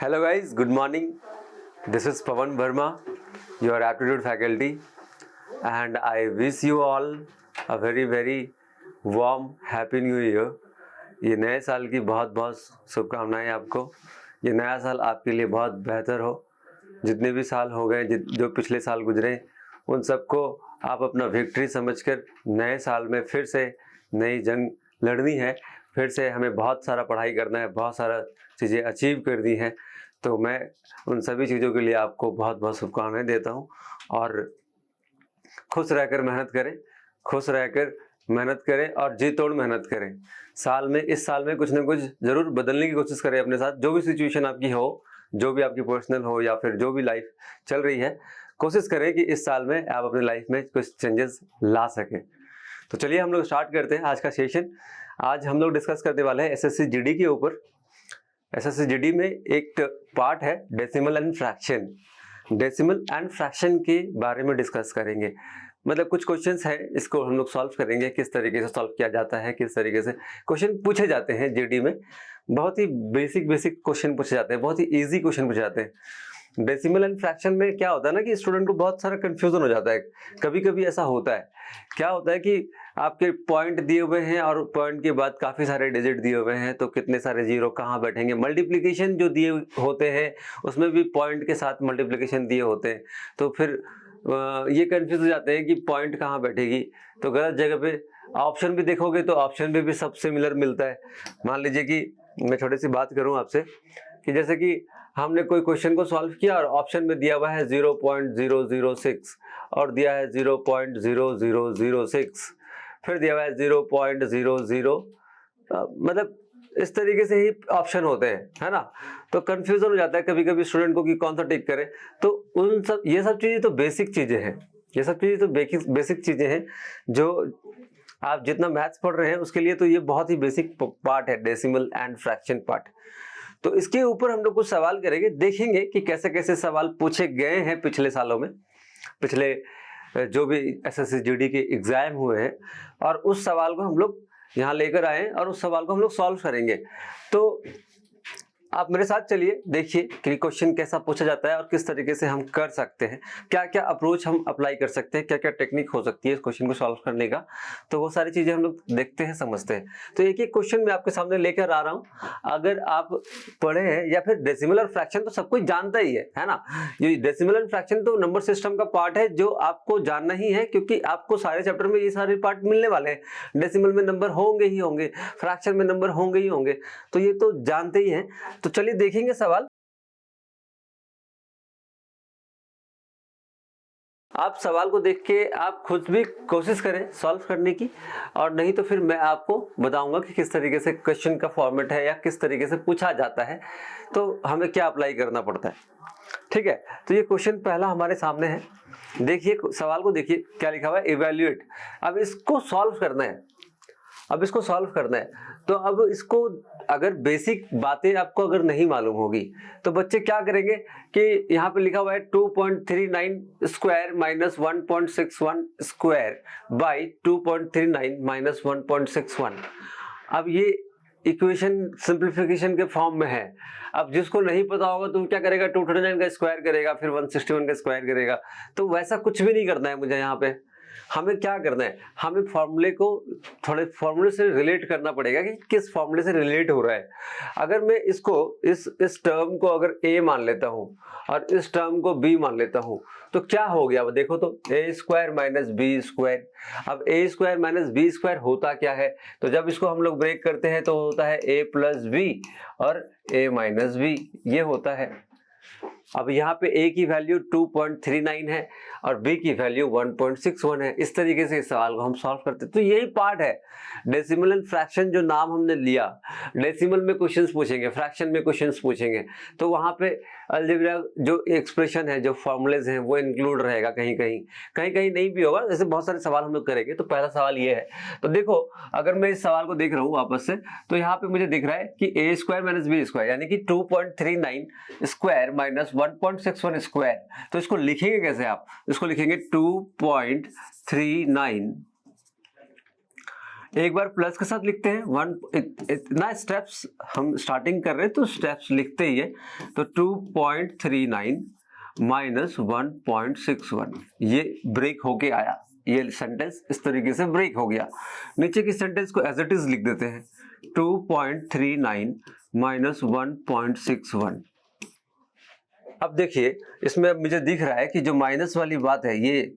Hello guys, good morning. This is Pawan Verma, your aptitude faculty, and I wish you all a very warm happy new year. ये नए साल की बहुत बहुत शुभकामनाएं आपको। ये नया साल आपके लिए बहुत बेहतर हो। जितने भी साल हो गए, जो पिछले साल गुजरे, उन सबको आप अपना विक्ट्री समझकर नए साल में फिर से नई जंग लड़नी है। फिर से हमें बहुत सारा पढ़ाई करना है, बहुत सारा चीज़ें अचीव करनी है। तो मैं उन सभी चीज़ों के लिए आपको बहुत बहुत शुभकामनाएं देता हूं। और खुश रहकर मेहनत करें और जी तोड़ मेहनत करें। इस साल में कुछ ना कुछ ज़रूर बदलने की कोशिश करें अपने साथ। जो भी सिचुएशन आपकी हो, जो भी आपकी पर्सनल हो या फिर जो भी लाइफ चल रही है, कोशिश करें कि इस साल में आप अपनी लाइफ में कुछ चेंजेस ला सकें। तो चलिए हम लोग स्टार्ट करते हैं आज का सेशन। आज हम लोग डिस्कस करने वाले हैं एसएससी जीडी के ऊपर। एसएससी जीडी में एक पार्ट है decimal and fraction. Decimal and fraction के बारे में डिस्कस करेंगे। मतलब कुछ क्वेश्चंस हैं, इसको हम लोग सॉल्व करेंगे, किस तरीके से सॉल्व किया जाता है, किस तरीके से क्वेश्चन पूछे जाते हैं जीडी में। बहुत ही बेसिक क्वेश्चन पूछे जाते हैं, बहुत ही इजी क्वेश्चन पूछे जाते हैं। डेसिमल एंड फ्रैक्शन में क्या होता है ना कि स्टूडेंट को बहुत सारा कंफ्यूजन हो जाता है। कभी कभी ऐसा होता है, क्या होता है कि आपके पॉइंट दिए हुए हैं और पॉइंट के बाद काफ़ी सारे डिजिट दिए हुए हैं, तो कितने सारे जीरो कहाँ बैठेंगे। मल्टीप्लिकेशन जो दिए होते हैं उसमें भी पॉइंट के साथ मल्टीप्लिकेशन दिए होते हैं, तो फिर ये कंफ्यूज हो जाते हैं कि पॉइंट कहाँ बैठेगी। तो गलत जगह पे ऑप्शन भी देखोगे तो ऑप्शन में भी सब सिमिलर मिलता है। मान लीजिए कि मैं छोटी सी बात करूँ आपसे कि जैसे कि हमने कोई क्वेश्चन को सॉल्व किया और ऑप्शन में दिया हुआ है 0.006 और दिया है 0.0006, फिर दिया हुआ है 0.00, मतलब इस तरीके से ही ऑप्शन होते हैं, है ना। तो कंफ्यूजन हो जाता है कभी कभी स्टूडेंट को कि कौन सा टिक करे। तो ये सब चीज़ें तो बेसिक चीज़ें हैं, बेसिक चीज़ें हैं जो आप जितना मैथ्स पढ़ रहे हैं उसके लिए तो ये बहुत ही बेसिक पार्ट है, डेसिमल एंड फ्रैक्शन पार्ट। तो इसके ऊपर हम लोग कुछ सवाल करेंगे, देखेंगे कि कैसे कैसे सवाल पूछे गए हैं पिछले सालों में, पिछले जो भी एसएससी जीडी के एग्जाम हुए हैं, और उस सवाल को हम लोग यहाँ लेकर आए और उस सवाल को हम लोग सॉल्व करेंगे। तो आप मेरे साथ चलिए, देखिए कि क्वेश्चन कैसा पूछा जाता है और किस तरीके से हम कर सकते हैं, क्या क्या अप्रोच हम अप्लाई कर सकते हैं, क्या क्या टेक्निक हो सकती है इस क्वेश्चन को सॉल्व करने का। तो वो सारी चीजें हम लोग देखते हैं, समझते हैं। तो एक एक क्वेश्चन मैं आपके सामने लेकर आ रहा हूँ। अगर आप पढ़े हैं या फिर डेसिमल और फ्रैक्शन तो सब कुछ जानता ही है ना। ये डेसिमल एंड फ्रैक्शन तो नंबर सिस्टम का पार्ट है जो आपको जानना ही है, क्योंकि आपको सारे चैप्टर में ये सारे पार्ट मिलने वाले हैं। डेसिमल में नंबर होंगे ही होंगे, फ्रैक्शन में नंबर होंगे ही होंगे, तो ये तो जानते ही हैं। तो चलिए देखेंगे सवाल। आप सवाल को देख के आप खुद भी कोशिश करें सॉल्व करने की, और नहीं तो फिर मैं आपको बताऊंगा कि किस तरीके से क्वेश्चन का फॉर्मेट है या किस तरीके से पूछा जाता है, तो हमें क्या अप्लाई करना पड़ता है। ठीक है, तो ये क्वेश्चन पहला हमारे सामने है। देखिए सवाल को, देखिए क्या लिखा हुआ है, इवैल्यूएट। अब इसको सॉल्व करना है, तो अब इसको अगर बेसिक बातें आपको अगर नहीं मालूम होगी तो बच्चे क्या करेंगे कि यहाँ पे लिखा हुआ है 2.39 square minus 1.61 square by 2.39 minus 1.61। अब ये इक्वेशन सिंप्लीफिकेशन के फॉर्म में है। अब जिसको नहीं पता होगा तो क्या करेगा, 239 का स्क्वायर करेगा, फिर 161 का स्क्वायर करेगा। तो वैसा कुछ भी नहीं करना है मुझे यहाँ पे। हमें क्या करना है, हमें फॉर्मूले को थोड़े फॉर्मूले से रिलेट करना पड़ेगा कि किस फॉर्मूले से रिलेट हो रहा है। अगर मैं इसको इस टर्म को अगर a मान लेता हूं और इस टर्म को b मान लेता हूं तो क्या हो गया, अब देखो तो a square minus B square. अब a square minus B square होता क्या है, तो जब इसको हम लोग ब्रेक करते हैं तो होता है a प्लस बी और a माइनस बी, ये होता है। अब यहाँ पे a की वैल्यू 2.39 है और b की वैल्यू 1.61 है। इस तरीके से इस सवाल को हम सॉल्व करते हैं। तो यही पार्ट है डेसिमल एंड फ्रैक्शन, जो नाम हमने लिया। डेसिमल में क्वेश्चंस पूछेंगे, फ्रैक्शन में क्वेश्चंस पूछेंगे, तो वहाँ पे अलजेब्रा जो एक्सप्रेशन है, जो फॉर्मूलेज हैं, वो इंक्लूड रहेगा। कहीं कहीं नहीं भी होगा, जैसे बहुत सारे सवाल हम लोग करेंगे। तो पहला सवाल ये है। तो देखो अगर मैं इस सवाल को देख रहा हूँ वापस से, तो यहाँ पे मुझे दिख रहा है कि a square minus B square यानी कि 2.39 स्क्वायर माइनस 1.61 स्क्वायर। तो इसको लिखेंगे कैसे, आप इसको लिखेंगे 2.39 एक बार प्लस के साथ लिखते हैं, इतना स्टेप्स हम स्टार्टिंग कर रहे हैं तो स्टेप्स लिखते ही है। तो 2.39 माइनस 1.61 ये ब्रेक होके आया, ये सेंटेंस इस तरीके से ब्रेक हो गया। नीचे की सेंटेंस को एज इट इज लिख देते हैं, 2.39 माइनस 1.61। अब देखिए इसमें अब मुझे दिख रहा है कि जो माइनस वाली बात है ये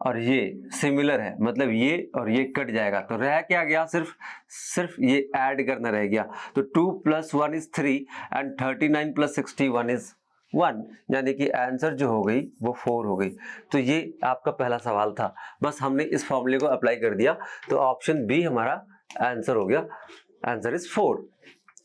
और ये सिमिलर है, मतलब ये और ये कट जाएगा, तो रह क्या गया, सिर्फ ये ऐड करना रह गया। तो 2 + 1 = 3 एंड 39 + 61 = 1, यानी कि आंसर जो हो गई वो 4 हो गई। तो ये आपका पहला सवाल था, बस हमने इस फॉर्मूले को अप्लाई कर दिया, तो ऑप्शन बी हमारा आंसर हो गया, आंसर इज 4।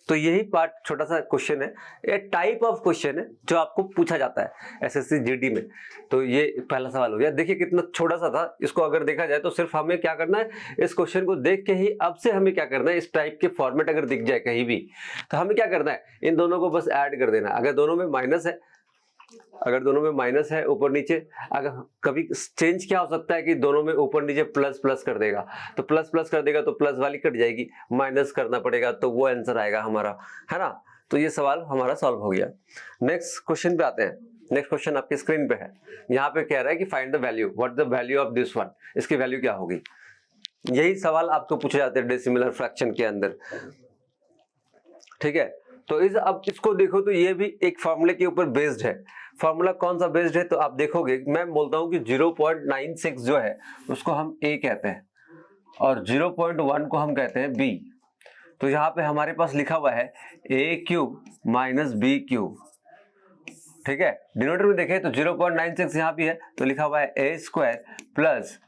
तो यही पार्ट छोटा सा क्वेश्चन है, एक टाइप ऑफ क्वेश्चन है जो आपको पूछा जाता है एसएससी जीडी में। तो ये पहला सवाल हो गया। देखिए कितना छोटा सा था, इसको अगर देखा जाए तो सिर्फ हमें क्या करना है, इस क्वेश्चन को देख के ही अब से हमें क्या करना है, इस टाइप के फॉर्मेट अगर दिख जाए कहीं भी तो हमें क्या करना है, इन दोनों को बस ऐड कर देना। अगर दोनों में माइनस है ऊपर नीचे, अगर कभी चेंज क्या हो सकता है कि दोनों में ऊपर नीचे प्लस प्लस कर देगा, तो प्लस प्लस कर देगा तो प्लस वाली कट जाएगी, माइनस करना पड़ेगा, तो वो आंसर आएगा हमारा, है ना। तो ये सवाल हमारा सॉल्व हो गया। नेक्स्ट क्वेश्चन पे आते हैं। नेक्स्ट क्वेश्चन आपकी स्क्रीन पे है, यहाँ पे कह रहा है कि find the value, what the value of this one, इसकी वैल्यू क्या होगी। यही सवाल आपको पूछे जाते हैं डेसिमल फ्रैक्शन के अंदर, ठीक है। तो अब इसको देखो तो ये भी एक फॉर्मूले के ऊपर बेस्ड है। फॉर्मूला कौन सा बेस्ड है, तो आप देखोगे मैं बोलता हूं कि 0.96 जो है उसको हम a कहते हैं और 0.1 को हम कहते हैं b। तो यहाँ पे हमारे पास लिखा हुआ है a³ माइनस b³, ठीक है। डिनोमिनेटर में देखें तो 0.96 यहाँ भी है, तो लिखा हुआ है a² प्लस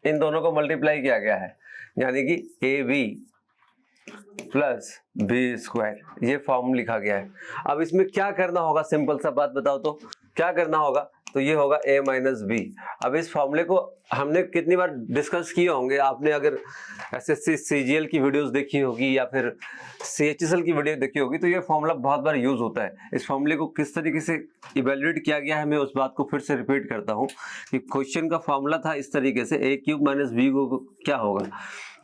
इन दोनों को मल्टीप्लाई किया गया है, यानी कि ab प्लस b², ये फॉर्म लिखा गया है। अब इसमें क्या करना होगा, सिंपल सा बात बताओ तो क्या करना होगा, तो ये होगा a माइनस बी। अब इस फॉर्मूले को हमने कितनी बार डिस्कस किए होंगे, आपने अगर एसएससी सीजीएल की वीडियोस देखी होगी या फिर सीएचएसएल की वीडियो देखी होगी, तो ये फॉर्मूला बहुत बार यूज होता है। इस फॉर्मूले को किस तरीके से इवेल्युएट किया गया है, मैं उस बात को फिर से रिपीट करता हूँ कि क्वेश्चन का फॉर्मूला था इस तरीके से, a³ माइनस b को क्या होगा,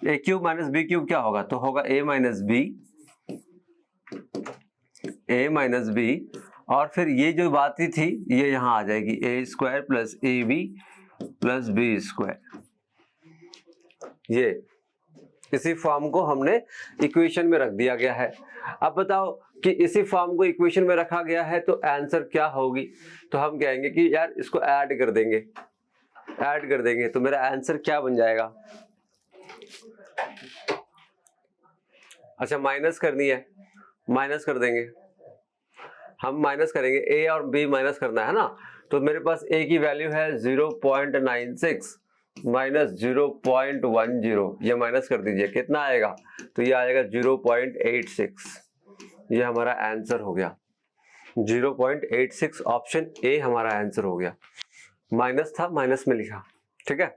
a³ माइनस b³ क्या होगा, तो होगा a माइनस b, और फिर ये जो बात ही थी ये यहाँ आ जाएगी a² plus ab plus b²। ये इसी फॉर्म को हमने इक्वेशन में रख दिया गया है। अब बताओ कि इसी फॉर्म को इक्वेशन में रखा गया है तो आंसर क्या होगी, तो हम कहेंगे कि यार इसको ऐड कर देंगे तो मेरा आंसर क्या बन जाएगा। अच्छा माइनस करनी है, माइनस कर देंगे, हम माइनस करेंगे, a और b माइनस करना है ना। तो मेरे पास a की वैल्यू है 0.96 माइनस 0.10, ये माइनस कर दीजिए, कितना आएगा, तो ये आएगा 0.86। ये हमारा आंसर हो गया 0.86, ऑप्शन ए हमारा आंसर हो गया। माइनस था, माइनस में लिखा, ठीक है।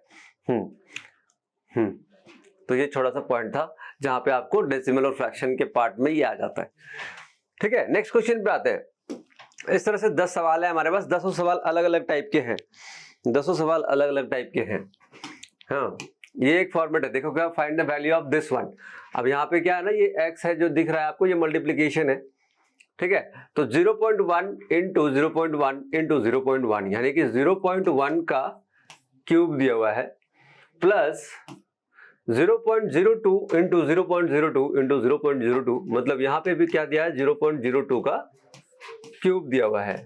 तो ये छोटा सा पॉइंट था जहां पे आपको डेसिमल और फ्रैक्शन के पार्ट में ये आ जाता है, ठीक है। नेक्स्ट क्वेश्चन पे आते हैं। इस तरह से 10 सवाल है हमारे पास, 10 सवाल अलग अलग टाइप के हैं, 10 सवाल अलग अलग टाइप के हैं। हाँ ये एक फॉर्मेट है, देखो क्या, find the value of this one. अब यहाँ पे क्या है ना, ये x है जो दिख रहा है आपको, ये मल्टीप्लीकेशन है, ठीक है। तो 0.1 इंटू 0.1 इंटू 0.1 यानी कि 0.1 का क्यूब दिया हुआ है, प्लस 0.02 इंटू 0.02 इंटू 0.02, मतलब यहाँ पे भी क्या दिया है, 0.02 का क्यूब दिया हुआ है,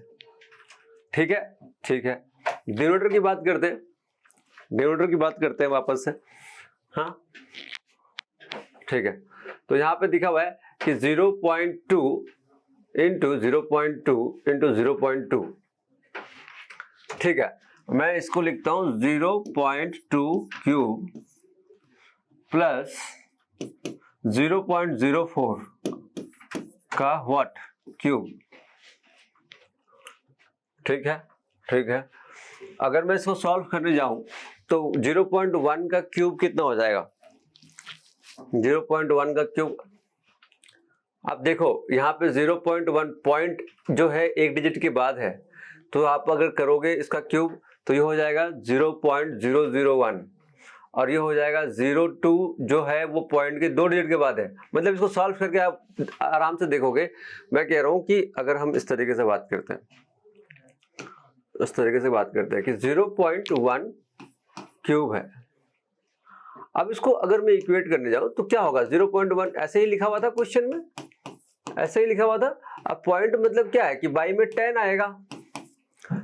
ठीक है। ठीक है, डिनोमिनेटर की बात करते हैं वापस से, हाँ ठीक है। तो यहाँ पे दिखा हुआ है कि 0.2 इंटू 0.2 इंटू 0.2, ठीक है। मैं इसको लिखता हूं 0.2 क्यूब प्लस 0.04 का व्हाट क्यूब, ठीक है, ठीक है। अगर मैं इसको सॉल्व करने जाऊं तो 0.1 का क्यूब कितना हो जाएगा, 0.1 का क्यूब, आप देखो यहाँ पे 0.1 पॉइंट जो है एक डिजिट के बाद है, तो आप अगर करोगे इसका क्यूब तो ये हो जाएगा 0.001, और ये हो जाएगा 0.2 जो है वो पॉइंट के 2 डिजिट के बाद है। मतलब इसको सॉल्व करके आप आराम से देखोगे। मैं कह रहा हूँ कि अगर हम इस तरीके से बात करते हैं, इस तरीके से बात करते हैं कि 0.1 क्यूब है। अब इसको अगर मैं इक्वेट करने जाऊं तो क्या होगा, 0.1 ऐसे ही लिखा हुआ था क्वेश्चन में, ऐसे ही लिखा हुआ था। अब पॉइंट मतलब क्या है कि बाई में 10 आएगा,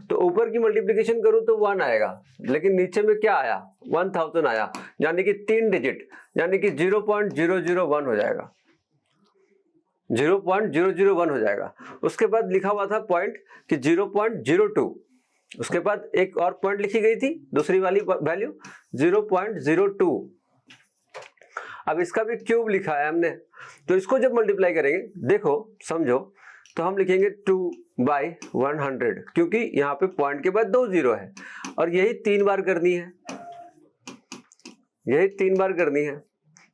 तो ऊपर की मल्टीप्लिकेशन करूं तो 1 आएगा, लेकिन नीचे में क्या आया, 1000 आया, यानी कि 3 डिजिट, यानी कि 0.001 हो जाएगा, 0.001 हो जाएगा। उसके बाद लिखा हुआ था पॉइंट कि 0.02, उसके बाद एक और पॉइंट लिखी गई थी दूसरी वाली वैल्यू 0.02। अब इसका भी क्यूब लिखा है हमने, तो इसको जब मल्टीप्लाई करेंगे, देखो समझो, तो हम लिखेंगे 2/100, क्योंकि यहाँ पे पॉइंट के बाद 2 जीरो है और यही 3 बार करनी है, यही 3 बार करनी है।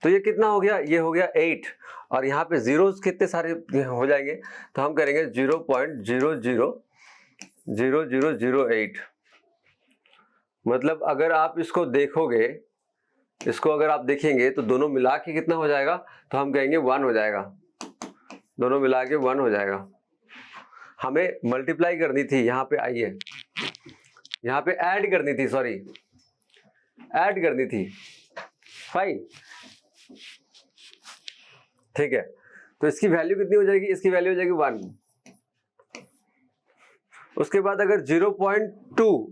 तो ये कितना हो गया, ये हो गया 8, और यहाँ पे जीरोस कितने सारे हो जाएंगे, तो हम करेंगे 0.000008। मतलब अगर आप इसको देखोगे, इसको अगर आप देखेंगे तो दोनों मिला के कितना हो जाएगा, तो हम कहेंगे 1 हो जाएगा, दोनों मिला के 1 हो जाएगा। हमें मल्टीप्लाई करनी थी, यहाँ पे आइए, यहाँ पे ऐड करनी थी, सॉरी ऐड करनी थी 5, ठीक है। तो इसकी वैल्यू कितनी हो जाएगी, इसकी वैल्यू हो जाएगी 1। उसके बाद अगर 0.2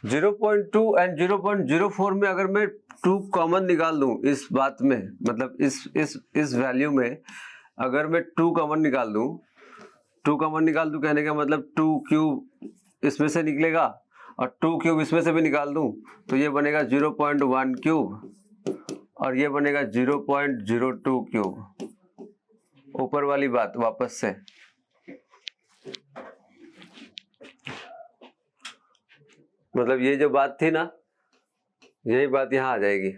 एंड 0.04 में अगर मैं 2 कॉमन निकाल दूं इस बात में, मतलब इस वैल्यू में अगर मैं 2 कॉमन निकाल दूं, 2 कॉमन निकाल दूं कहने का मतलब 2 क्यूब इसमें से निकलेगा और 2 क्यूब इसमें से भी निकाल दूं, तो ये बनेगा 0.1 क्यूब और ये बनेगा 0.02 क्यूब। ऊपर वाली बात वापस से, मतलब ये जो बात थी ना, यही बात यहाँ आ जाएगी।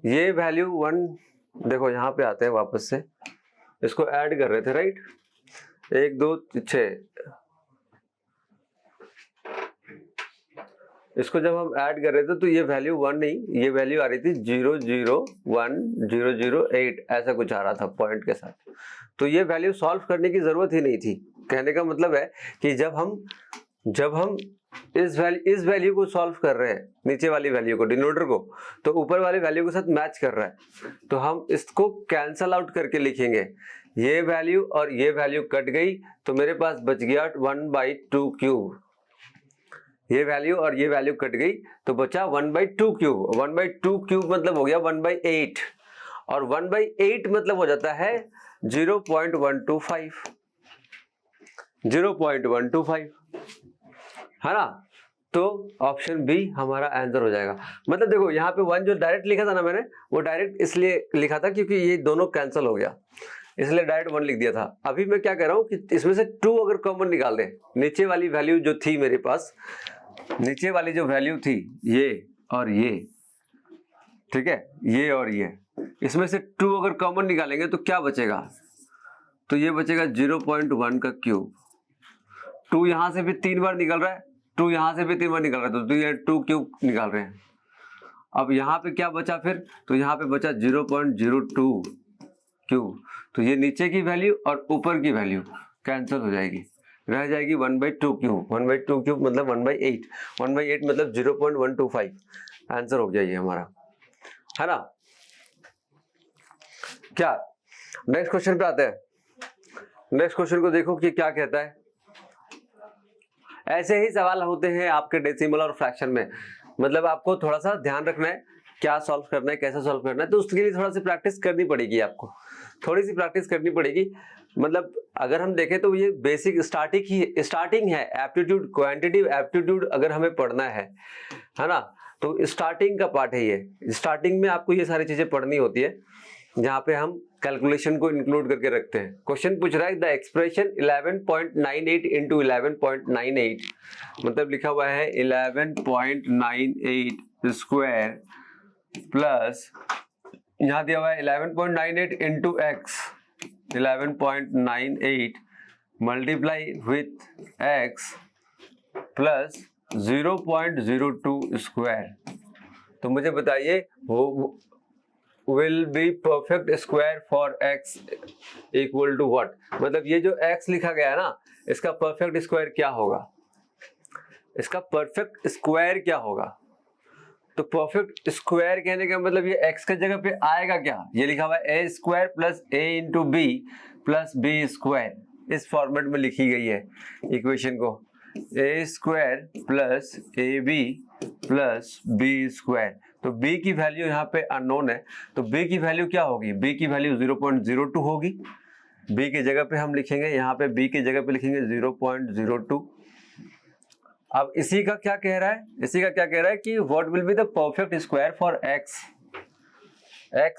ये वैल्यू 1, देखो यहाँ पे आते हैं वापस से, इसको ऐड कर रहे थे राइट, 1 2 6, इसको जब हम ऐड कर रहे थे तो ये वैल्यू 1 नहीं, ये वैल्यू आ रही थी 0.01008, ऐसा कुछ आ रहा था पॉइंट के साथ। तो ये वैल्यू सॉल्व करने की जरूरत ही नहीं थी। कहने का मतलब है कि जब हम इस वैल्यू को सॉल्व कर रहे हैं, नीचे वाली वैल्यू को, डिनोमिनेटर को, तो ऊपर वाले वैल्यू के साथ मैच कर रहा है, तो हम इसको कैंसल आउट करके लिखेंगे। ये वैल्यू और ये वैल्यू कट गई, तो मेरे पास बच गया 1/2 क्यूब। ये वैल्यू और ये वैल्यू कट गई तो बचा 1/2 क्यूब। 1/2 क्यूब मतलब हो गया 1/8, और 1/8 मतलब हो जाता है 0.125, 0.125, है ना। तो ऑप्शन बी हमारा आंसर हो जाएगा। मतलब देखो यहाँ पे 1 जो डायरेक्ट लिखा था ना मैंने, वो डायरेक्ट इसलिए लिखा था क्योंकि ये दोनों कैंसिल हो गया, इसलिए डायरेक्ट 1 लिख दिया था। अभी मैं क्या कह रहा हूँ कि इसमें से 2 अगर कॉमन निकाल दें, नीचे वाली वैल्यू जो थी मेरे पास, नीचे वाली जो वैल्यू थी ये और ये, ठीक है, ये और ये, इसमें से 2 अगर कॉमन निकालेंगे तो क्या बचेगा, तो ये बचेगा 0.1 का क्यूब। 2 यहां से भी 3 बार निकल रहा है, 2 यहां से भी 3 बार निकल रहा है, तो ये 2 क्यूब निकाल रहे हैं। अब यहाँ पे क्या बचा फिर, तो यहाँ पे बचा 0.02 क्यूब। तो ये नीचे की वैल्यू और ऊपर की वैल्यू कैंसिल हो जाएगी, रह जाएगी 1/2 क्यूब। 1/2 क्यूब मतलब 1/8, 1/8 मतलब 0.125। आंसर हो गया ये हमारा, है ना। क्या नेक्स्ट क्वेश्चन पे आते हैं। नेक्स्ट क्वेश्चन को देखो कि क्या कहता है। ऐसे ही सवाल होते हैं आपके डेसिमल और फ्रैक्शन में, मतलब आपको थोड़ा सा ध्यान रखना है क्या सॉल्व करना है, कैसे सॉल्व करना है, तो उसके लिए थोड़ा सी प्रैक्टिस करनी पड़ेगी, आपको थोड़ी सी प्रैक्टिस करनी पड़ेगी। मतलब अगर हम देखें तो ये बेसिक स्टार्टिंग है, एप्टीट्यूड, क्वांटिटेटिव एप्टीट्यूड अगर हमें पढ़ना है ना, तो स्टार्टिंग का पार्ट है ये। स्टार्टिंग में आपको ये सारी चीजें पढ़नी होती है, जहाँ पे हम कैलकुलेशन को इंक्लूड करके रखते हैं। क्वेश्चन पूछ रहा है द एक्सप्रेशन 11.98 इंटू 11.98, मतलब लिखा हुआ है 11.98 स्क्वायर प्लस यहाँ दिया हुआ है 11.98 into X, 11.98 multiply with X plus 0.02 square, तो मुझे बताइए वो will be perfect square for x equal to what, मतलब ये जो x लिखा गया है ना, इसका परफेक्ट स्क्वायर क्या होगा, इसका परफेक्ट स्क्वायर क्या होगा। तो परफेक्ट स्क्वायर कहने का मतलब ये x के जगह पे आएगा क्या, ये लिखा हुआ है a square plus a into B plus B square, इस फॉर्मेट में लिखी गई है इक्वेशन को, a square plus A B plus B square. तो b की वैल्यू यहाँ पे अननोन है, तो b की वैल्यू क्या होगी, b की वैल्यू 0.02 होगी। b की जगह पे हम लिखेंगे, यहाँ पे b की जगह पे लिखेंगे 0.02। अब इसी का क्या कह रहा है, इसी का क्या कह रहा है कि what will be the perfect square for x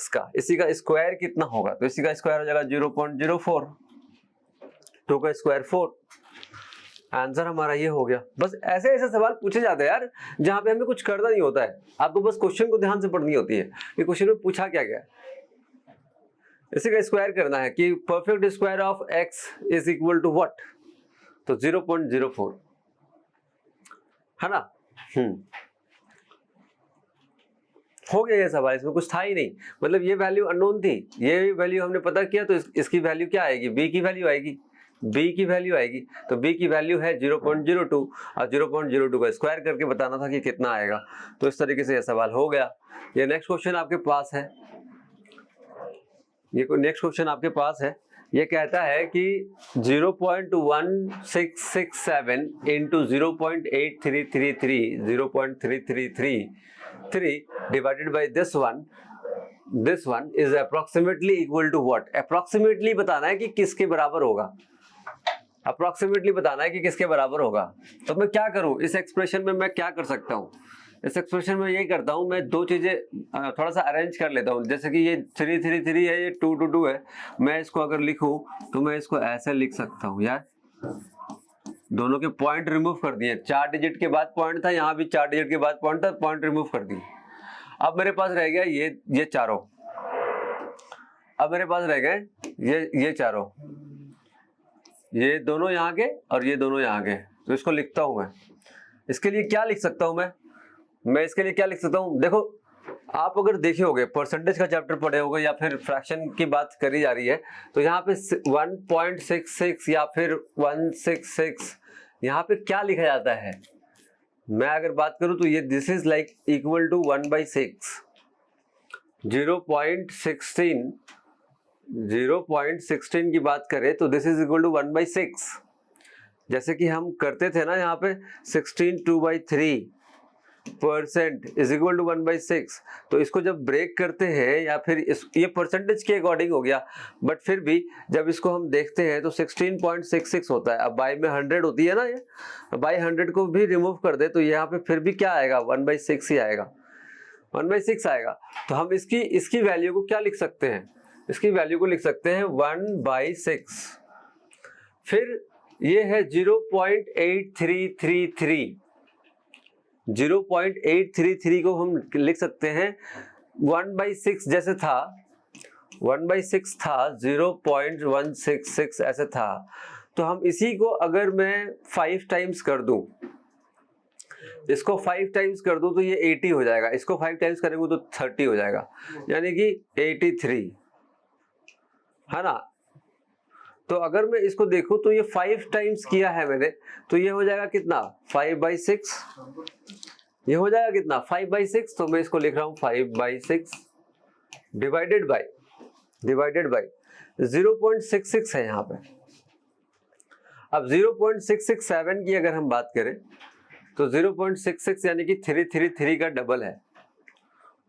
का, इसी का स्क्वायर कितना होगा, तो इसी का स्क्वायर हो जाएगा 0.04, 2 का स्क्वायर 4। आंसर हमारा ये हो गया। बस ऐसे ऐसे सवाल पूछे जाते हैं यार, जहां पे हमें कुछ करना नहीं होता है, आपको बस क्वेश्चन को ध्यान से पढ़नी होती है कि क्वेश्चन में पूछा क्या गया। इसी का स्क्वायर करना है कि perfect square of x is equal to what, तो 0.04 है ना। हो गया ये सवाल, इसमें कुछ था ही नहीं, मतलब ये वैल्यू अननोन थी, ये वैल्यू हमने पता किया, तो इसकी वैल्यू क्या आएगी, b की वैल्यू आएगी, b की वैल्यू आएगी, तो b की वैल्यू है 0.02 और 0.02 का स्क्वायर करके बताना था कि कितना आएगा। तो इस तरीके से ये सवाल हो गया। ये नेक्स्ट क्वेश्चन आपके पास है, ये नेक्स्ट क्वेश्चन आपके पास है, ये कहता है कि 0.1667 into 0.8333 divided by this one is approximately equal to what. Approximately बताना है कि किसके बराबर होगा, अप्रोक्सीमेटली बताना है कि किसके बराबर होगा। तो मैं क्या करूं, इस एक्सप्रेशन में मैं क्या कर सकता हूं, इस एक्सप्रेशन में यही करता हूं, मैं दो चीजें थोड़ा सा अरेंज कर लेता हूं। जैसे कि ये 3 3 3 है, ये 2 2 2 है, मैं इसको अगर लिखूं तो मैं इसको ऐसे लिख सकता हूं यार, दोनों के पॉइंट रिमूव कर दिए, 4 डिजिट के बाद पॉइंट था, यहाँ भी 4 डिजिट के बाद पॉइंट था, पॉइंट रिमूव कर दिए। अब मेरे पास रह गया ये चारों, अब मेरे पास रह गए ये चारों, ये दोनों यहाँ के और ये दोनों यहाँ के। तो इसको लिखता हूं मैं, इसके लिए क्या लिख सकता हूं मैं इसके लिए क्या लिख सकता हूं। देखो आप अगर देखे होगे, परसेंटेज का चैप्टर पढ़े होगे या फिर फ्रैक्शन की बात करी जा रही है, तो यहाँ पे 1.66 या फिर 166 यहाँ पे क्या लिखा जाता है। मैं अगर बात करूं तो ये this is like equal to 1/6, 0.16 की बात करें तो दिस इज इक्वल टू 1/6। जैसे कि हम करते थे ना यहाँ पे 16 2/3% इज इक्वल टू 1/6। तो इसको जब ब्रेक करते हैं या फिर ये परसेंटेज के अकॉर्डिंग हो गया, बट फिर भी जब इसको हम देखते हैं तो 16.66 होता है। अब बाई में 100 होती है ना, ये बाई 100 को भी रिमूव कर दे तो यहाँ पे फिर भी क्या आएगा, 1/6 ही आएगा, 1/6 आएगा। तो हम इसकी वैल्यू को क्या लिख सकते हैं, इसकी वैल्यू को लिख सकते हैं 1/6। फिर ये है 0.8333, 0.833 को हम लिख सकते हैं 1/6, जैसे था 1/6 था, 0.166 ऐसे था। तो हम इसी को अगर मैं 5 टाइम्स कर दूं, इसको 5 टाइम्स कर दूं तो ये 80 हो जाएगा, इसको 5 टाइम्स करेंगे तो 30 हो जाएगा, यानी कि 83 है ना। तो अगर मैं इसको देखूं तो ये 5 टाइम्स किया है मैंने, तो ये हो जाएगा कितना, 5/6, ये हो जाएगा कितना, 5/6। तो मैं इसको लिख रहा हूं 5/6 डिवाइडेड बाय 0.66 है यहाँ पे। अब 0.667 की अगर हम बात करें तो 0.66 यानी कि 333 का डबल है,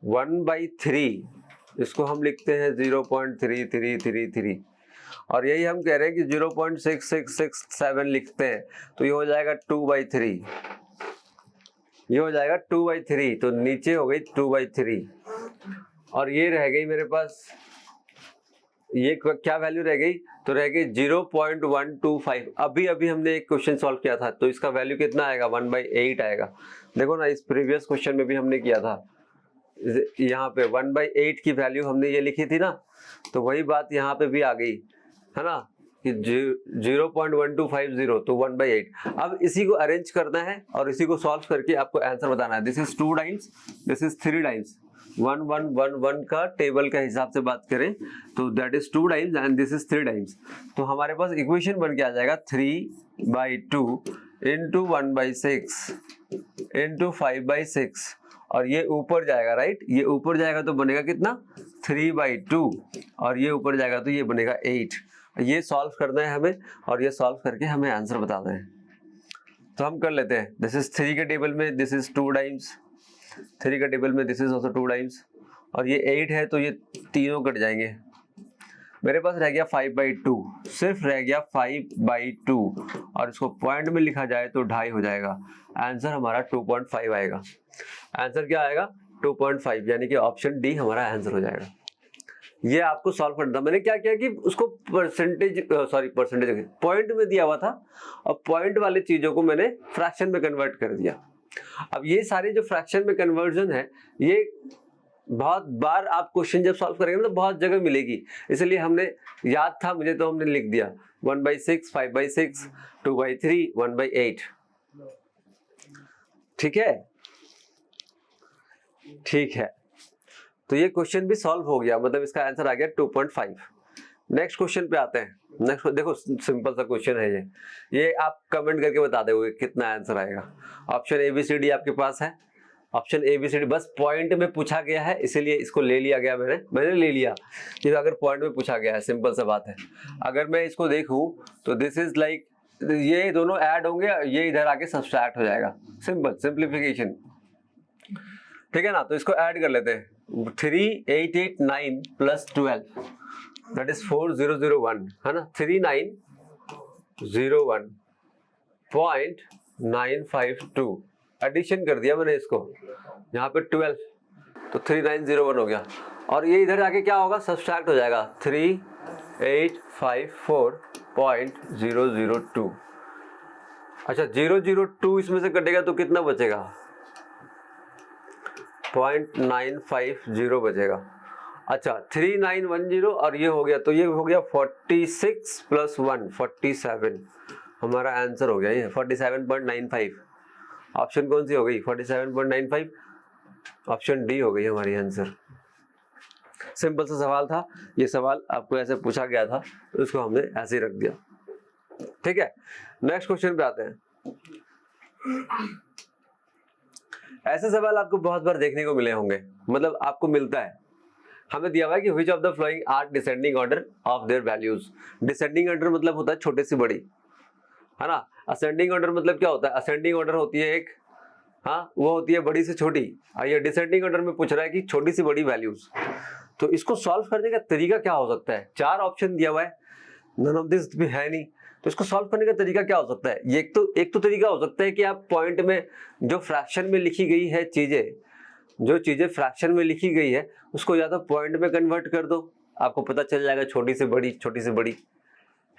1/3, इसको हम लिखते हैं 0.3333, और यही हम कह रहे हैं कि 0.6667 लिखते हैं तो ये हो जाएगा 2/3, ये हो जाएगा 2/3। तो नीचे हो गई 2/3 और ये रह गई मेरे पास, ये क्या वैल्यू रह गई, तो रह गई 0.125। अभी हमने एक क्वेश्चन सॉल्व किया था तो इसका वैल्यू कितना आएगा, 1/8 आएगा। देखो ना, इस प्रीवियस क्वेश्चन में भी हमने किया था, यहाँ पे 1/8 की वैल्यू हमने ये लिखी थी ना, तो वही बात यहाँ पे भी आ गई है ना। कि 0.1250 तो 1/8। अब इसी को अरेंज करना है और इसी को सॉल्व करके आपको आंसर बताना है। This is 2 times, this is 3 times. 1 1 1 1 का टेबल का हिसाब से बात करें तो that is 2 times and this is 3 times. तो हमारे पास इक्वेशन बन के आ जाएगा 3/2 इंटू 1/6 इंटू 5/6 और ये ऊपर जाएगा, राइट, ये ऊपर जाएगा तो बनेगा कितना 3/2 और ये ऊपर जाएगा तो ये बनेगा 8। ये सॉल्व करना है हमें और ये सॉल्व करके हमें आंसर बताना है। तो हम कर लेते हैं। दिस इज 3 के टेबल में दिस इज 2 टाइम्स, 3 के टेबल में दिस इज ऑल्सो 2 टाइम्स और ये 8 है तो ये तीनों कट जाएंगे। मेरे पास रह गया 5/2, सिर्फ रह गया 5/2 और इसको पॉइंट में लिखा जाए तो 2.5 हो जाएगा। आंसर हमारा 2.5 आएगा। आंसर क्या आएगा 2.5, यानी कि ऑप्शन डी हमारा आंसर हो जाएगा। ये आपको सॉल्व करना था। मैंने क्या किया कि उसको परसेंटेज पॉइंट में दिया हुआ था और पॉइंट वाली चीजों को मैंने फ्रैक्शन में कन्वर्ट कर दिया। अब ये सारे जो फ्रैक्शन में कन्वर्जन है ये बहुत बार आप क्वेश्चन जब सॉल्व करेंगे तो बहुत जगह मिलेगी, इसलिए हमने याद था मुझे तो हमने लिख दिया 1/6, 5/6, 2/3, 1/8। ठीक है, ठीक है। तो ये क्वेश्चन भी सॉल्व हो गया, मतलब इसका आंसर आ गया 2.5। नेक्स्ट क्वेश्चन पे आते हैं। नेक्स्ट देखो सिंपल सा क्वेश्चन है ये आप कमेंट करके बता दोगे कितना आंसर आएगा। ऑप्शन ABCD आपके पास है। ऑप्शन ABCD बस पॉइंट में पूछा गया है इसीलिए इसको ले लिया गया, मैंने ले लिया कि अगर पॉइंट में पूछा गया है, सिंपल सा बात है। अगर मैं इसको देखूं तो दिस इज लाइक ये दोनों ऐड होंगे, ये इधर आके सब्सट्रैक्ट हो जाएगा। सिंपल सिंप्लीफिकेशन, ठीक है ना। तो इसको ऐड कर लेते हैं। 3 8 8 9 प्लस 12 दैट इज 4001 है ना। 3901.952 एडिशन कर दिया मैंने इसको, यहाँ पे 12 तो 3901 हो गया और ये इधर आके क्या होगा सब्सट्रैक्ट हो जाएगा 3854.002। अच्छा 002 इसमें से कटेगा तो कितना बचेगा 0.950 बचेगा। अच्छा 3910 और ये हो गया तो ये हो गया 46 प्लस 1 47 हमारा आंसर हो गया ये 47.95। ऑप्शन कौन सी हो गई 47.95, ऑप्शन डी हो गई हमारी आंसर। सिंपल सा सवाल था, ये सवाल आपको ऐसे पूछा गया था तो इसको हमने ऐसे ही रख दिया। ठीक है, नेक्स्ट क्वेश्चन पे आते हैं। ऐसे सवाल आपको बहुत बार देखने को मिले होंगे, मतलब आपको मिलता है। हमें दिया हुआ है कि which of the following are descending order of their values. Descending order मतलब होता है छोटे से बड़ी, है ना। असेंडिंग ऑर्डर मतलब क्या होता है, असेंडिंग ऑर्डर होती है एक, हाँ वो होती है बड़ी से छोटी, और ये डिसेंडिंग ऑर्डर में पूछ रहा है कि छोटी से बड़ी वैल्यूज। तो इसको सॉल्व करने का तरीका क्या हो सकता है, 4 ऑप्शन दिया हुआ है, नन ऑफ दिस भी है नहीं, तो इसको सॉल्व करने का तरीका क्या हो सकता है। ये एक तो तरीका हो सकता है कि आप पॉइंट में जो फ्रैक्शन में लिखी गई है चीजें, जो चीजें फ्रैक्शन में लिखी गई है उसको या तो पॉइंट में कन्वर्ट कर दो, आपको पता चल जाएगा छोटी से बड़ी, छोटी से बड़ी,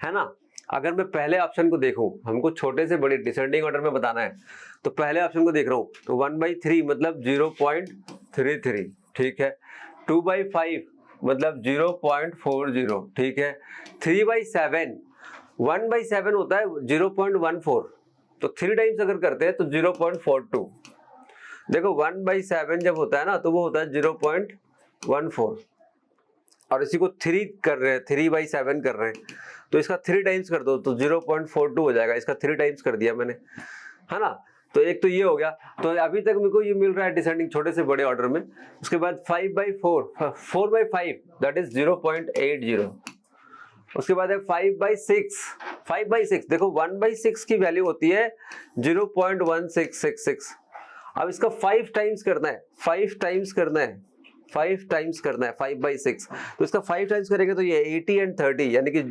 है ना। अगर मैं पहले ऑप्शन को देखूं, हमको छोटे से बड़े डिसेंडिंग ऑर्डर में बताना है, तो पहले ऑप्शन को देख रहा हूं तो 1/3 मतलब 0.33, ठीक है। 2/5 मतलब 0.40, ठीक है। 3/7 1/7 होता है 0.14, तो 3 टाइम्स अगर करते हैं तो 0.42। देखो 1/7 जब होता है ना तो वो होता है 0.14 और इसी को 3 कर रहे हैं, 3/7 कर रहे हैं, तो इसका 3 टाइम्स कर दो तो 0.42 हो जाएगा। इसका 3 टाइम्स कर दिया मैंने, है ना। तो एक तो ये हो गया, तो अभी तक मेरे को ये मिल रहा है डिसेंडिंग छोटे से बड़े ऑर्डर में। उसके बाद 5/4 4/5 दैट इज 0.80। उसके बाद है 5/6 देखो 1/6 की वैल्यू होती है 0.1666। अब इसका 5 टाइम्स करना है, 5 टाइम्स करना है, 5 टाइम्स करना है 5/6, तो इसका 5 टाइम्स करेंगे तो ये 80 एंड 30 यानी कि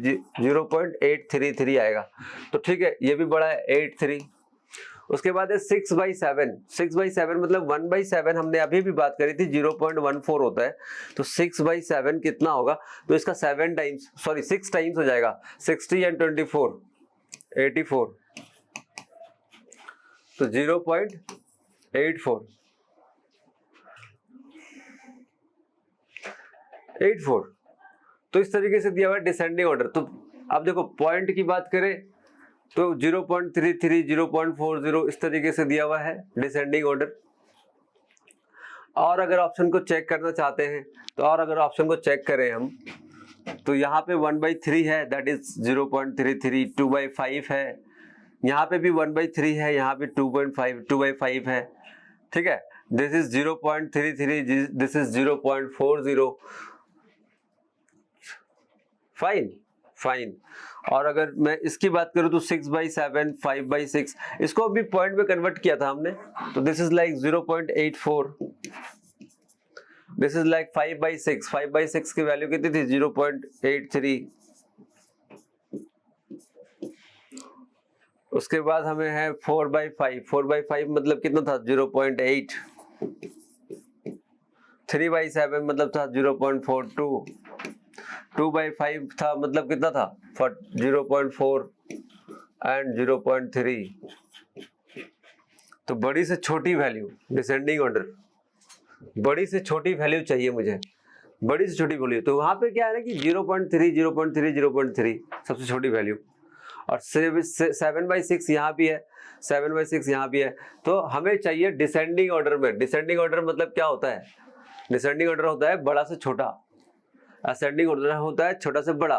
0.833 आएगा। तो ठीक है, ये भी बड़ा है 83। उसके बाद है 6/7 6/7 मतलब 1/7 हमने अभी भी बात करी थी 0.14 होता है, तो 6/7 कितना होगा, तो इसका 6 टाइम्स हो जाएगा 60 एंड 24 84, तो 0.84। तो इस तरीके से दिया हुआ है डिसेंडिंग ऑर्डर। तो अब देखो पॉइंट की बात करें तो 0.33, 0.40 इस तरीके से दिया हुआ है डिसेंडिंग ऑर्डर। और अगर ऑप्शन को चेक करना चाहते हैं तो और अगर ऑप्शन को चेक करें हम तो यहाँ पे 1/3 है, दैट इज 0.33, 2/5 है, यहाँ पे भी 1/3 है, यहाँ पे 2/5 है, ठीक है। This is 0.33, this is 0.40, fine. और अगर मैं इसकी बात करूं तो 6/7, 5/6, इसको भी पॉइंट में कन्वर्ट किया था हमने, तो this is like 0.84, this is like 5/6, 5/6 की वैल्यू कितनी थी 0.83। उसके बाद हमें है 4/5, 4/5 मतलब कितना था 0.8, 3/7 मतलब था 0.42, 2/5 था मतलब कितना था 0.4 एंड 0.3। तो बड़ी से छोटी वैल्यू डिसेंडिंग ऑर्डर, बड़ी से छोटी वैल्यू चाहिए मुझे, बड़ी से छोटी वैल्यू। तो वहां पे क्या है ना कि 0.3, 0.3, 0.3 सबसे छोटी वैल्यू, और 7/6 यहाँ भी है, 7/6 यहाँ भी है। तो हमें चाहिए डिसेंडिंग ऑर्डर में। डिसेंडिंग ऑर्डर मतलब क्या होता है? डिसेंडिंग ऑर्डर होता है बड़ा से छोटा, असेंडिंग ऑर्डर होता है छोटा से बड़ा।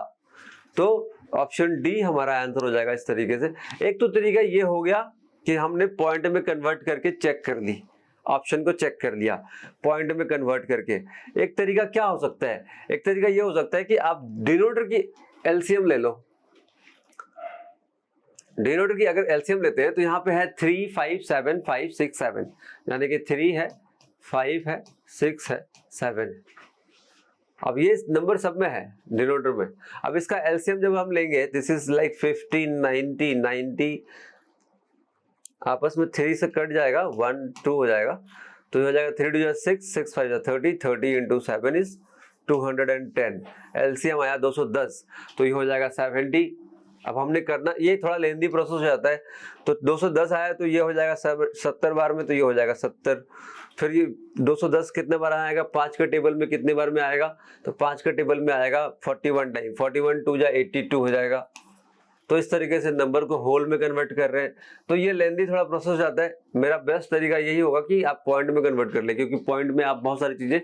तो ऑप्शन डी हमारा आंसर हो जाएगा इस तरीके से। एक तो तरीका ये हो गया कि हमने पॉइंट में कन्वर्ट करके चेक कर ली, ऑप्शन को चेक कर लिया पॉइंट में कन्वर्ट करके। एक तरीका क्या हो सकता है? एक तरीका ये हो सकता है कि आप डिनोमिनेटर की एलसीएम ले लो। डिनोमिनेटर की अगर एलसीएम लेते हैं तो यहाँ पे है 3, 5, 7, 5, 6, 7, यानी कि 3 है, 5 है, 6 है, 7 है। अब ये नंबर सब में है डिनोमिनेटर में। अब इसका एलसीएम जब हम लेंगे, दिस इज लाइक 15, 90, 90, आपस में 3 से कट जाएगा, 1, 2 हो जाएगा, तो ये हो जाएगा 3 2 6, 6 5 30, 30 इंटू 7 इज 210। एलसीएम आया 210, तो ये हो जाएगा 70। अब हमने करना, ये थोड़ा लेंदी प्रोसेस हो जाता है, तो 210 आया तो ये हो जाएगा 70 बार में, तो ये हो जाएगा 70। फिर ये 210 कितने बार आएगा, 5 के टेबल में कितने बार में आएगा, तो 5 के टेबल में आएगा 41 टाइम, 41 2 82 हो जाएगा। तो इस तरीके से नंबर को होल में कन्वर्ट कर रहे हैं, तो ये लेंदी थोड़ा प्रोसेस हो जाता है। मेरा बेस्ट तरीका यही होगा कि आप पॉइंट में कन्वर्ट कर ले, क्योंकि पॉइंट में आप बहुत सारी चीजें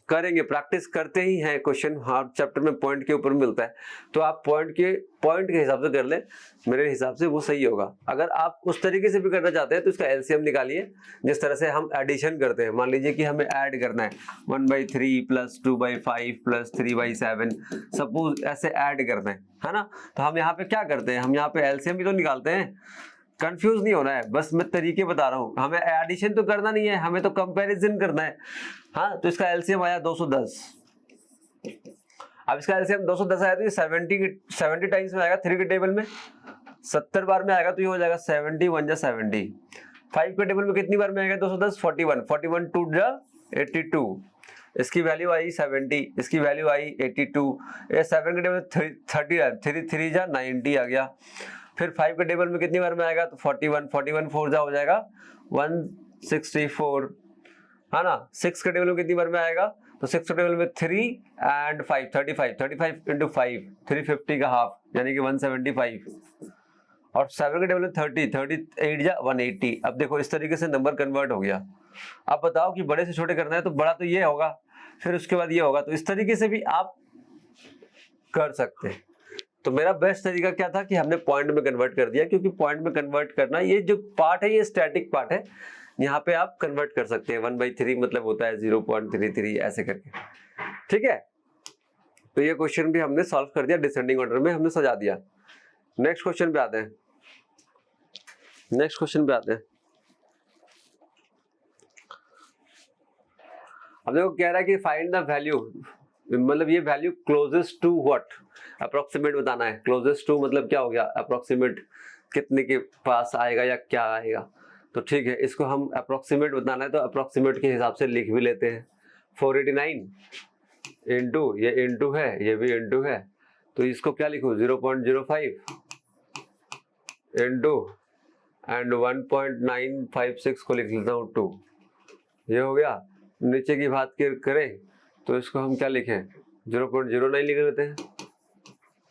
करेंगे, प्रैक्टिस करते ही हैं, क्वेश्चन हर चैप्टर में पॉइंट के ऊपर मिलता है, तो आप पॉइंट के हिसाब से कर लें, मेरे हिसाब से वो सही होगा। अगर आप उस तरीके से भी करना चाहते हैं तो इसका एलसीएम निकालिए, जिस तरह से हम एडिशन करते हैं। मान लीजिए कि हमें ऐड करना है 1/3 प्लस 2/5 प्लस 3/7, सपोज ऐसे ऐड करना है ना। तो हम यहाँ पे क्या करते हैं, हम यहाँ पे एलसीएम भी तो निकालते हैं। कंफ्यूज नहीं होना है, बस मैं तरीके बता रहा हूँ, हमें एडिशन तो करना नहीं है, हमें तो कंपैरिजन करना है। हाँ, तो इसका एलसीएम आया 210। अब इसका एलसीएम 210 आया तो ये 70 टाइम्स में आएगा 3 के टेबल में, 70 बार में आएगा, तो ये हो जाएगा 70 1 जा 70। 5 के टेबल में कितनी बार में आएगा 210, 41, 41 2 जा 82, इसकी वैल्यू आई 70, इसकी वैल्यू आई 82। ये 7 के टेबल 30, 3 जा 90 आ गया। फिर 5 के टेबल में कितनी बार में आएगा, तो 41, 41 4 जा हो जाएगा 164, है ना। 6 के टेबल में कितनी बार में आएगा, तो 6 के टेबल में 3 एंड 5, 35, 35 इंटू 5, 350 का हाफ यानी कि 175, और 7 के टेबल में 30, 38 जा 180। अब देखो इस तरीके से नंबर कन्वर्ट हो गया। अब बताओ कि बड़े से छोटे करना है तो बड़ा तो ये होगा, फिर उसके बाद ये होगा, तो इस तरीके से भी आप कर सकते हैं। तो मेरा बेस्ट तरीका क्या था कि हमने पॉइंट में कन्वर्ट कर दिया, क्योंकि पॉइंट में कन्वर्ट करना, ये जो पार्ट है ये स्टैटिक पार्ट है, यहाँ पे आप कन्वर्ट कर सकते हैं। 1/3 मतलब होता है 0.33 ऐसे करके, ठीक है। तो ये क्वेश्चन भी हमने सॉल्व कर दिया, डिसेंडिंग ऑर्डर में हमने सजा दिया। नेक्स्ट क्वेश्चन पे आते हैं, नेक्स्ट क्वेश्चन पे आते हैं। अब देखो कह रहा है कि फाइंड द वैल्यू, मतलब ये value closest to what, approximate बताना है। क्लोजेस्ट टू मतलब क्या हो गया, अप्रोक्सीमेट कितने के पास आएगा या क्या आएगा। तो ठीक है, इसको हम अप्रोक्सीमेट बताना है, तो अप्रोक्सीमेट के हिसाब से लिख भी लेते हैं। 489 इंटू, ये इंटू है, ये भी इंटू है, तो इसको क्या लिखूं 0.05 इंटू एंड 1.956 को लिख लेता हूँ 2, ये हो गया। नीचे की बात करें तो इसको हम क्या लिखें 0.09 लिख लेते हैं,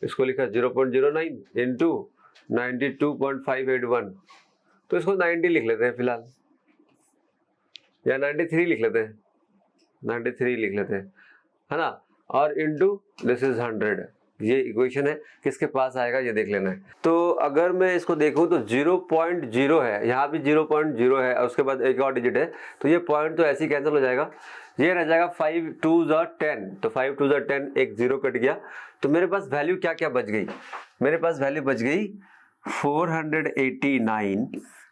इसको लिखा 0.09 इंटू 92.581, तो इसको 90 लिख लेते हैं फिलहाल, या 93 लिख लेते हैं, 93 लिख लेते हैं, है ना। और इंटू दिस इज 100, ये इक्वेशन है, किसके पास आएगा ये देख लेना है। तो अगर मैं इसको देखूं तो 0.0 है, यहाँ भी 0.0 है और उसके बाद एक और डिजिट है, तो ये पॉइंट तो ऐसे ही कैंसिल हो जाएगा, ये रह जाएगा 5 2 10, तो 5 2 10, एक जीरो कट गया, तो मेरे पास वैल्यू क्या क्या बच गई, मेरे पास वैल्यू बच गई 489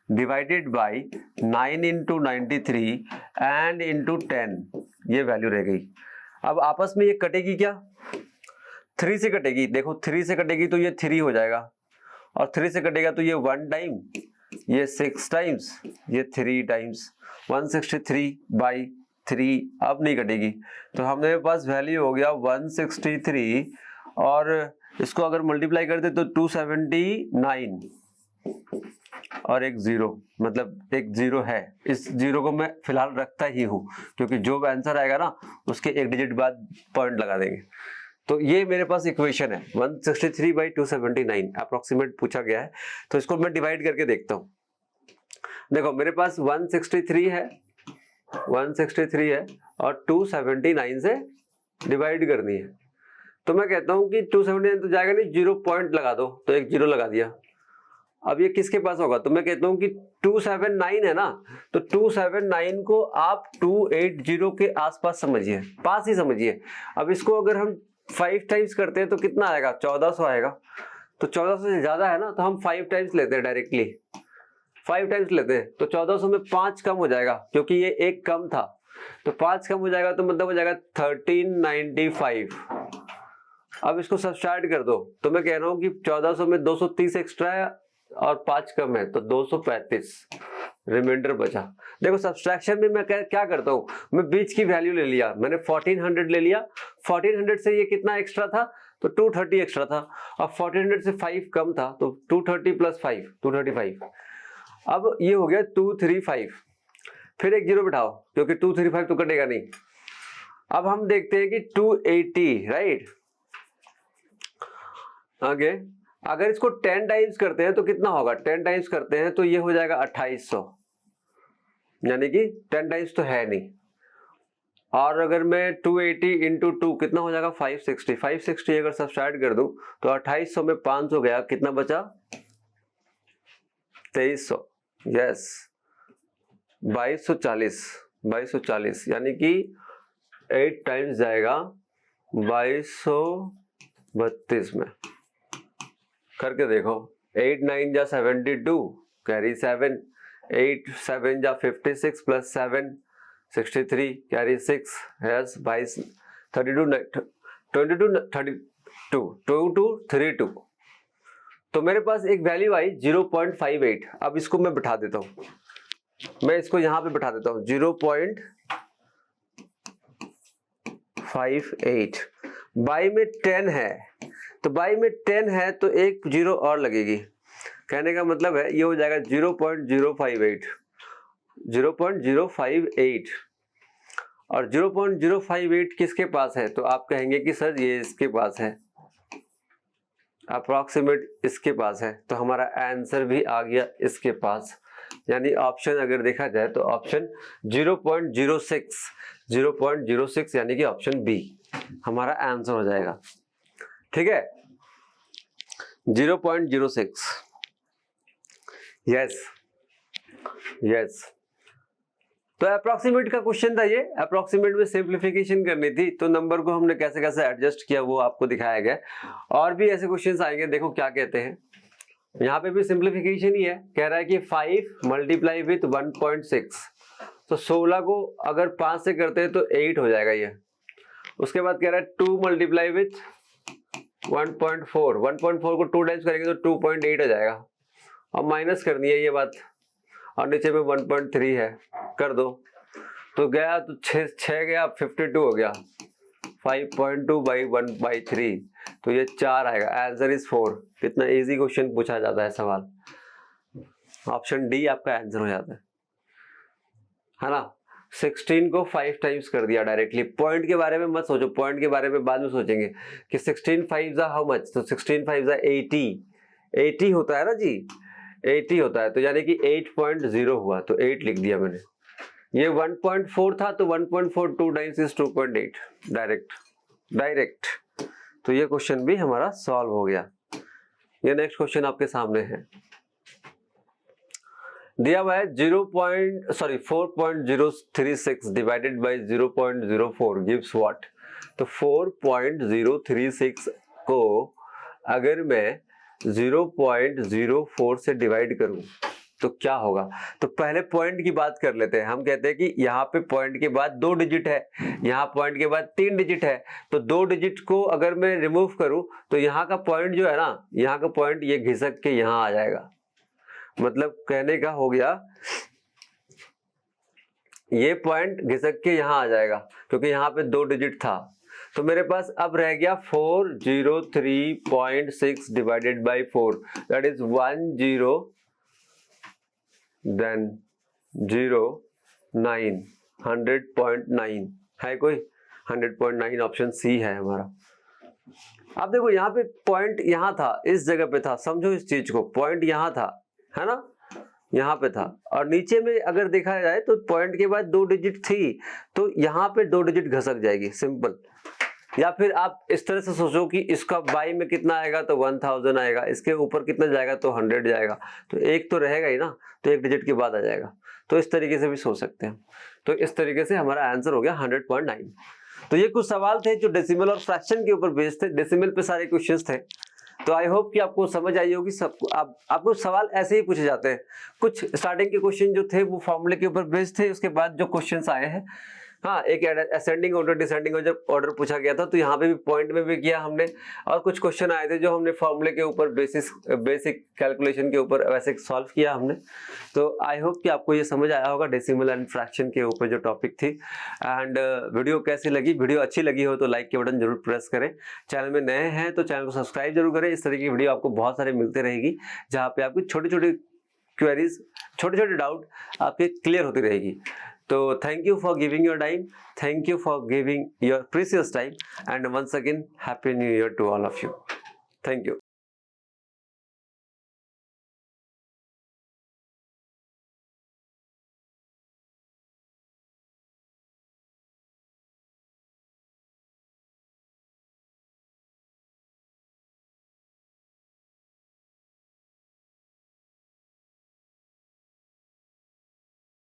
divided by 9 into 93 and into 10, ये वैल्यू रह गई। अब आपस में ये कटेगी क्या, 3 से कटेगी, देखो 3 से कटेगी तो ये 3 हो जाएगा, और 3 से कटेगा तो ये 1 टाइम, ये 6 टाइम्स, ये 3 टाइम्स, 163/3 अब नहीं कटेगी, तो हमारे पास वैल्यू हो गया 163, और इसको अगर मल्टीप्लाई करते तो 279 और एक जीरो, मतलब एक जीरो है, इस जीरो को मैं फिलहाल रखता ही हूँ क्योंकि जो आंसर आएगा ना उसके एक डिजिट बाद पॉइंट लगा देंगे। तो ये मेरे पास इक्वेशन है 163/279 अप्रोक्सीमेट पूछा गया है, तो इसको मैं डिवाइड करके देखता हूँ। देखो मेरे पास 163 है, 163 है और 279 से डिवाइड करनी है, तो मैं कहता हूँ कि 279 तो जाएगा नहीं, 0 पॉइंट लगा दो, तो एक जीरो लगा दिया। अब ये किसके पास होगा, तो मैं कहता हूँ कि 279 है ना, तो 279 को आप 280 के आसपास समझिए, पास ही समझिए। अब इसको अगर हम 5 टाइम्स करते हैं तो कितना आएगा, 1400 आएगा, तो 1400 से ज्यादा है ना, तो हम 5 टाइम्स लेते हैं, डायरेक्टली 5 टाइम्स लेते हैं, तो 1400 में 5 कम हो जाएगा क्योंकि ये एक कम था, तो 5 कम हो जाएगा, तो मतलब हो जाएगा 1395। अब इसको सब्सट्रैक्ट कर दो, तो मैं कह रहा हूँ कि 1400 में 230 एक्स्ट्रा है और 5 कम है, तो 235 रिमाइंडर बचा। देखो सब्सट्रैक्शन में मैं क्या करता हूँ, मैं बीच की वैल्यू ले लिया, मैंने 1400 ले लिया, 1400 से ये कितना एक्स्ट्रा था, तो 230 एक्स्ट्रा था, और 1400 से 5 कम था, तो 230 प्लस 5 235। अब ये हो गया 235, फिर एक जीरो बिठाओ क्योंकि 235 तो कटेगा नहीं। अब हम देखते हैं कि 280, राइट, आगे अगर इसको 10 टाइम्स करते हैं तो कितना होगा, 10 टाइम्स करते हैं तो ये हो जाएगा 2800, यानी कि 10 टाइम्स तो है नहीं। और अगर मैं 280 इंटू 2 कितना हो जाएगा, 560, 560 अगर सब्सट्रैक्ट कर दूं तो 2800 में 500 गया, कितना बचा, 2300, यस 2240, 2240, यानी कि 8 टाइम्स जाएगा 2232 में। करके देखो, 8 9 जा 72 कैरी 7, 8 7 जा 56 प्लस 7 63 कैरी 6, यस 22 32 22 32 2 2 3 2, तो मेरे पास एक वैल्यू आई 0.58। अब इसको मैं बिठा देता हूं, मैं इसको यहां पे बिठा देता हूं 0.58, बाई में 10 है, तो बाई में 10 है तो एक जीरो और लगेगी, कहने का मतलब है ये हो जाएगा 0.058, 0.058, और 0.058 किसके पास है, तो आप कहेंगे कि सर ये इसके पास है, अप्रोक्सीमेट इसके पास है, तो हमारा आंसर भी आ गया इसके पास, यानी ऑप्शन अगर देखा जाए तो ऑप्शन 0.06 यानी कि ऑप्शन बी हमारा आंसर हो जाएगा। ठीक है, 0.06, यस यस। तो अप्रोक्सीमेट का क्वेश्चन था ये, अप्रोक्सीमेट में सिंप्लीफिकेशन करनी थी, तो नंबर को हमने कैसे कैसे एडजस्ट किया वो आपको दिखाया गया। और भी ऐसे क्वेश्चंस आएंगे, देखो क्या कहते हैं, यहाँ पे भी सिंप्लीफिकेशन ही है, कह रहा है कि 5 मल्टीप्लाई विथ 1.6, तो 16 को अगर 5 से करते हैं तो 8 हो जाएगा ये। उसके बाद कह रहा है 2 मल्टीप्लाई विथ 1.4, 1.4 को 2 टाइम्स करेंगे तो 2.8 हो जाएगा, और माइनस करनी है ये बात, और नीचे में 1.3 है, कर दो, तो गया तो 6 गया, 52 हो गया, 5.2 बाई 1/3, तो ये 4 आएगा, आंसर इज 4। कितना इजी क्वेश्चन पूछा जाता है सवाल, ऑप्शन डी आपका आंसर हो जाता है ना। 16 को 5 टाइम्स कर दिया डायरेक्टली। पॉइंट के बारे में मत सोचो, पॉइंट के बारे में बाद में सोचेंगे कि 16 5 हाउ मच, तो 16 5 80, 80 होता है ना जी, 80 होता है, तो यानी कि 8.0 हुआ, तो 8 लिख दिया मैंने। ये 1.4 था तो 1.4 2 टाइम्स इज 2.8, डायरेक्ट। तो ये क्वेश्चन भी हमारा सॉल्व हो गया। ये नेक्स्ट क्वेश्चन आपके सामने है, दिया हुआ है 4.036 डिवाइडेड बाय 0.04 गिव्स व्हाट। तो 4.036 को अगर मैं 0.04 से डिवाइड करूं तो क्या होगा। तो पहले पॉइंट की बात कर लेते हैं। हम कहते हैं कि यहाँ पे पॉइंट के बाद 2 डिजिट है, यहाँ पॉइंट के बाद 3 डिजिट है, तो 2 डिजिट को अगर मैं रिमूव करूं तो यहाँ का पॉइंट जो है ना, यहाँ का पॉइंट ये घिसक के यहाँ आ जाएगा। मतलब कहने का हो गया ये पॉइंट घिसक के यहाँ आ जाएगा, क्योंकि यहाँ पे 2 डिजिट था। तो मेरे पास अब रह गया 403.6 divided by 4, that is 10 then 09, 100.9 है कोई, 100.9 ऑप्शन सी है हमारा। अब देखो यहाँ पे पॉइंट यहाँ था, इस जगह पे था, समझो इस चीज को, पॉइंट यहाँ था, है ना, यहाँ पे था, और नीचे में अगर देखा जाए तो पॉइंट के बाद 2 डिजिट थी, तो यहाँ पे 2 डिजिट घसक जाएगी, सिंपल। या फिर आप इस तरह से सोचो कि इसका बाई में कितना आएगा तो 1000 आएगा, इसके ऊपर कितना जाएगा तो 100 जाएगा, तो एक तो रहेगा ही ना, तो एक डिजिट के बाद आ जाएगा। तो इस तरीके से भी सोच सकते हैं। तो इस तरीके से हमारा आंसर हो गया 100.9। तो ये कुछ सवाल थे जो डेसिमल और फ्रैक्शन के ऊपर बेस्ड थे, डेसिमल पे सारे क्वेश्चंस थे। तो आई होप कि आपको समझ आई होगी। सबको आपको सवाल ऐसे ही पूछे जाते हैं। कुछ स्टार्टिंग के क्वेश्चन जो थे वो फॉर्मूले के ऊपर बेस्ड थे, उसके बाद जो क्वेश्चंस आए हैं, हाँ, एक असेंडिंग ऑर्डर डिसेंडिंग ऑर्डर पूछा गया था, तो यहाँ पे भी पॉइंट में भी किया हमने, और कुछ क्वेश्चन आए थे जो हमने फॉर्मूले के ऊपर बेसिक कैलकुलेशन के ऊपर वैसे सॉल्व किया हमने। तो आई होप कि आपको ये समझ आया होगा डेसिमल एंड फ्रैक्शन के ऊपर जो टॉपिक थी। एंड वीडियो कैसी लगी, वीडियो अच्छी लगी हो तो लाइक के बटन जरूर प्रेस करें। चैनल में नए हैं तो चैनल को सब्सक्राइब जरूर करें। इस तरीके की वीडियो आपको बहुत सारे मिलते रहेगी, जहाँ पे आपकी छोटी छोटी क्वेरीज, छोटे छोटे डाउट आपके क्लियर होती रहेगी। So thank you for giving your time, thank you for giving your precious time, and once again happy new year to all of you. Thank you.